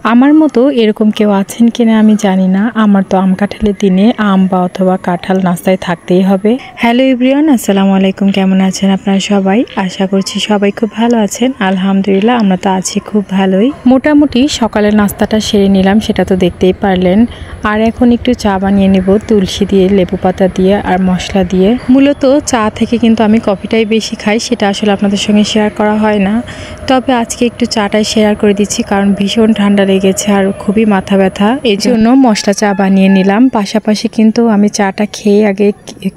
আমার মতো এরকম কেউ আছেন কিনা আমি জানি না। আমার তো আম কাঁঠালের দিনে আম বা অথবা কাঁঠাল নাস্তায় থাকতেই হবে। হ্যালো এভরিওয়ান, আসসালামু আলাইকুম। কেমন আছেন আপনারা সবাই? আশা করছি সবাই খুব ভালো আছেন। আলহামদুলিল্লাহ আমরা তো আছি খুব ভালোই। মোটামুটি সকালের নাস্তাটা সেরে নিলাম, সেটা তো দেখতেই পারলেন। আর এখন একটু চা বানিয়ে নেব তুলসী দিয়ে, লেবু পাতা দিয়ে আর মশলা দিয়ে। মূলত চা থেকে কিন্তু আমি কফিটাই বেশি খাই, সেটা আসলে আপনাদের সঙ্গে শেয়ার করা হয় না। তবে আজকে একটু চাটাই শেয়ার করে দিচ্ছি, কারণ ভীষণ ঠান্ডা লেগেছে আর খুবই মাথা ব্যথা, এই জন্য মশলা চা বানিয়ে নিলাম। পাশাপাশি কিন্তু আমি চাটা খেয়ে আগে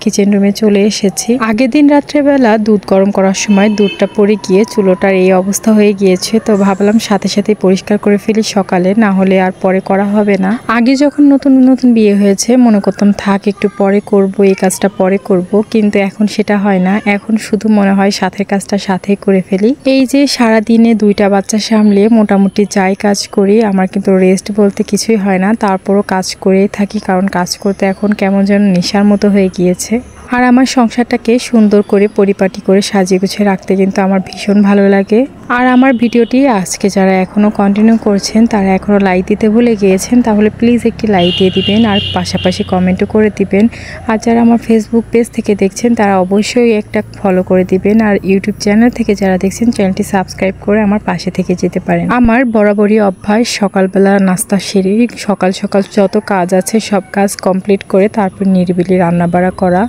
কিচেন রুমে চলে এসেছি। আগের দিন রাত্রেবেলা দুধ গরম করার সময় দুধটা পড়ে গিয়ে চুলোটার এই অবস্থা হয়ে গিয়েছে, তো ভাবলাম সাথে সাথে পরিষ্কার করে ফেলি সকালে, না হলে আর পরে করা হবে না। আগে যখন নতুন নতুন বিয়ে হয়েছে মনে করতাম থাক একটু পরে করব, এই কাজটা পরে করব, কিন্তু এখন সেটা হয় না। এখন শুধু মনে হয় সাথের কাজটা সাথেই করে ফেলি। এই যে সারা দিনে দুইটা বাচ্চা সামলে মোটামুটি যাই কাজ করি, আমার কিন্তু রেস্ট বলতে কিছুই হয় না। তারপরও কাজ করেই থাকি, কারণ কাজ করতে এখন কেমন যেন নেশার মতো হয়ে গিয়েছে। আর আমার সংসারটাকে সুন্দর করে পরিপাটি করে সাজিয়ে গুছিয়ে রাখতে কিন্তু আমার ভীষণ ভালো লাগে। আর আমার ভিডিওটি আজকে যারা এখনও কন্টিনিউ করছেন, তারা এখনও লাইক দিতে ভুলে গিয়েছেন, তাহলে প্লিজ একটি লাইক দিয়ে দিবেন আর পাশাপাশি কমেন্টও করে দিবেন। আর যারা আমার ফেসবুক পেজ থেকে দেখছেন তারা অবশ্যই একটা ফলো করে দিবেন। আর ইউটিউব চ্যানেল থেকে যারা দেখছেন চ্যানেলটি সাবস্ক্রাইব করে আমার পাশে থেকে যেতে পারেন। আমার বরাবরই অভ্যাস সকালবেলা নাস্তা সেরে সকাল সকাল যত কাজ আছে সব কাজ কমপ্লিট করে তারপর নিরিবিলি রান্না বাড়া করা।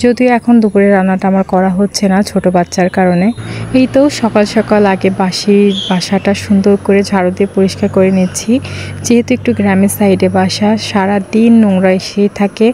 যদিও এখন দুপুরের রান্নাটা আমার করা হচ্ছে না ছোট বাচ্চার কারণে। এই তো সকাল সকাল আগে বাসাটা সুন্দর করে ঝাড়ু দিয়ে পরিষ্কার করে নিচ্ছি। যেহেতু একটু গ্রামের সাইডে বাসা, সারা দিন নোংরা এসেই থাকে,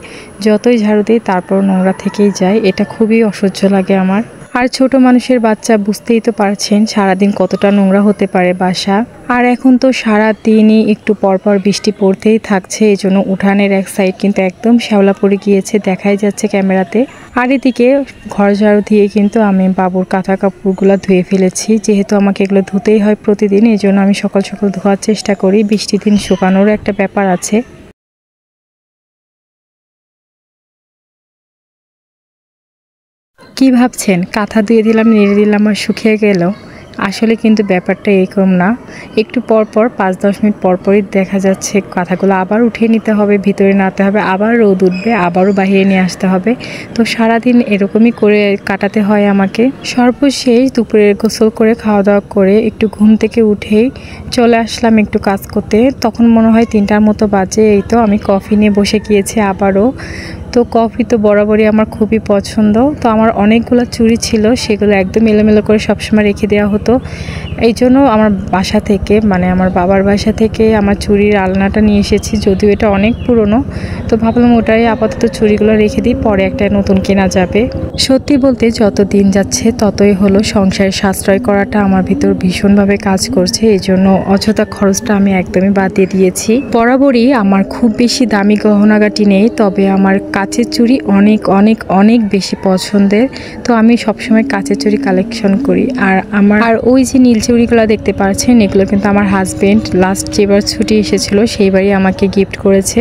যতই ঝাড়ু দিই তারপর নোংরা থেকেই যায়। এটা খুবই অসহ্য লাগে আমার। আর ছোট মানুষের বাচ্চা বুঝতেই তো পারছেন সারাদিন কতটা নোংরা হতে পারে বাসা। আর এখন তো সারা দিনই একটু পরপর বৃষ্টি পড়তেই থাকছে, এই জন্য উঠানের এক সাইড কিন্তু একদম শ্যাওলা পড়ে গিয়েছে, দেখাই যাচ্ছে ক্যামেরাতে। আর এদিকে ঘর ঝাড়ু দিয়ে কিন্তু আমি বাবুর কাঁথা কাপড়গুলো ধুয়ে ফেলেছি। যেহেতু আমাকে এগুলো ধুতেই হয় প্রতিদিন, এই জন্য আমি সকাল সকাল ধোয়ার চেষ্টা করি। বৃষ্টির দিন শুকানোরও একটা ব্যাপার আছে। কি ভাবছেন কাঁথা ধুয়ে দিলাম, নেড়ে দিলাম আর শুকিয়ে গেল? আসলে কিন্তু ব্যাপারটা এরকম না। একটু পরপর 5-10 মিনিট পরপরই দেখা যাচ্ছে কাঁথাগুলো আবার উঠিয়ে নিতে হবে, ভিতরে নাড়তে হবে, আবার রোদ উঠবে, আবারও বাহিরে নিয়ে আসতে হবে। তো সারাদিন এরকমই করে কাটাতে হয় আমাকে। সর্বশেষ দুপুরে গোসল করে খাওয়া দাওয়া করে একটু ঘুম থেকে উঠেই চলে আসলাম একটু কাজ করতে। তখন মনে হয় 3টার মতো বাজে। এই তো আমি কফি নিয়ে বসে গিয়েছি আবারও। তো কফি তো বরাবরই আমার খুবই পছন্দ। তো আমার অনেকগুলো চুড়ি ছিল, সেগুলো একদম এলোমেলো করে সবসময় রেখে দেওয়া হতো। এই জন্য আমার বাসা থেকে, মানে আমার বাবার বাসা থেকে আমার চুড়ির আলনাটা নিয়ে এসেছি, যদিও এটা অনেক পুরনো। তো ভাবলাম ওটাই আপাতত চুড়িগুলো রেখে দিই, পরে একটা নতুন কেনা যাবে। সত্যি বলতে যত দিন যাচ্ছে ততই হলো সংসারে সাশ্রয় করাটা আমার ভিতর ভীষণভাবে কাজ করছে। এই জন্য অযথা খরচটা আমি একদমই বাদ দিয়ে দিয়েছি। বরাবরই আমার খুব বেশি দামি গহনাগাটি নেই, তবে আমার কাচের চুড়ি অনেক অনেক অনেক বেশি পছন্দের। তো আমি সবসময় কাচের চুড়ি কালেকশন করি। আর ওই যে নীল চুড়িগুলো দেখতে পাচ্ছেন, এগুলো কিন্তু আমার হাজবেন্ড লাস্ট যেবার ছুটি এসেছিল সেইবারই আমাকে গিফট করেছে।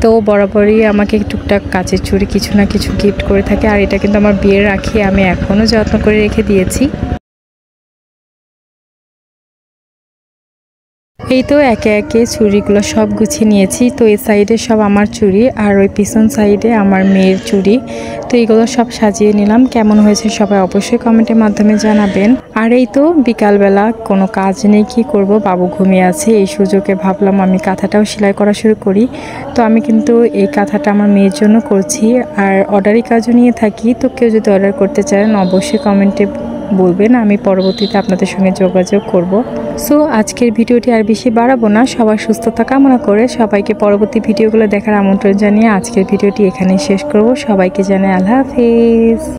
তো বরাবরই আমাকে টুকটাক কাচের চুড়ি কিছু না কিছু গিফট করে থাকে। আর এটা কিন্তু আমার বিয়ের রাখি আমি এখনও যত্ন করে রেখে দিয়েছি। এই তো একে একে চুড়িগুলো সব গুছিয়ে নিয়েছি। তো এই সাইডে সব আমার চুড়ি আর ওই পিছন সাইডে আমার মেয়ের চুড়ি। তো এইগুলো সব সাজিয়ে নিলাম। কেমন হয়েছে সবাই অবশ্যই কমেন্টের মাধ্যমে জানাবেন। আর এই তো বিকালবেলা কোনো কাজ নেই, কি করব, বাবু ঘুমিয়ে আছে, এই সুযোগে ভাবলাম আমি কাঁথাটাও সেলাই করা শুরু করি। তো আমি কিন্তু এই কাঁথাটা আমার মেয়ের জন্য করছি, আর অর্ডারি কাজও নিয়ে থাকি। তো কেউ যদি অর্ডার করতে চান অবশ্যই কমেন্টে বলবেন, আমি পরবর্তীতে আপনাদের সঙ্গে যোগাযোগ করব। সো আজকের ভিডিওটি আর বেশি বাড়াবো না, সবার সুস্থতা কামনা করে সবাইকে পরবর্তী ভিডিওগুলো দেখার আমন্ত্রণ জানিয়ে আজকের ভিডিওটি এখানেই শেষ করব। সবাইকে জানাই আল্লাহ হাফেজ।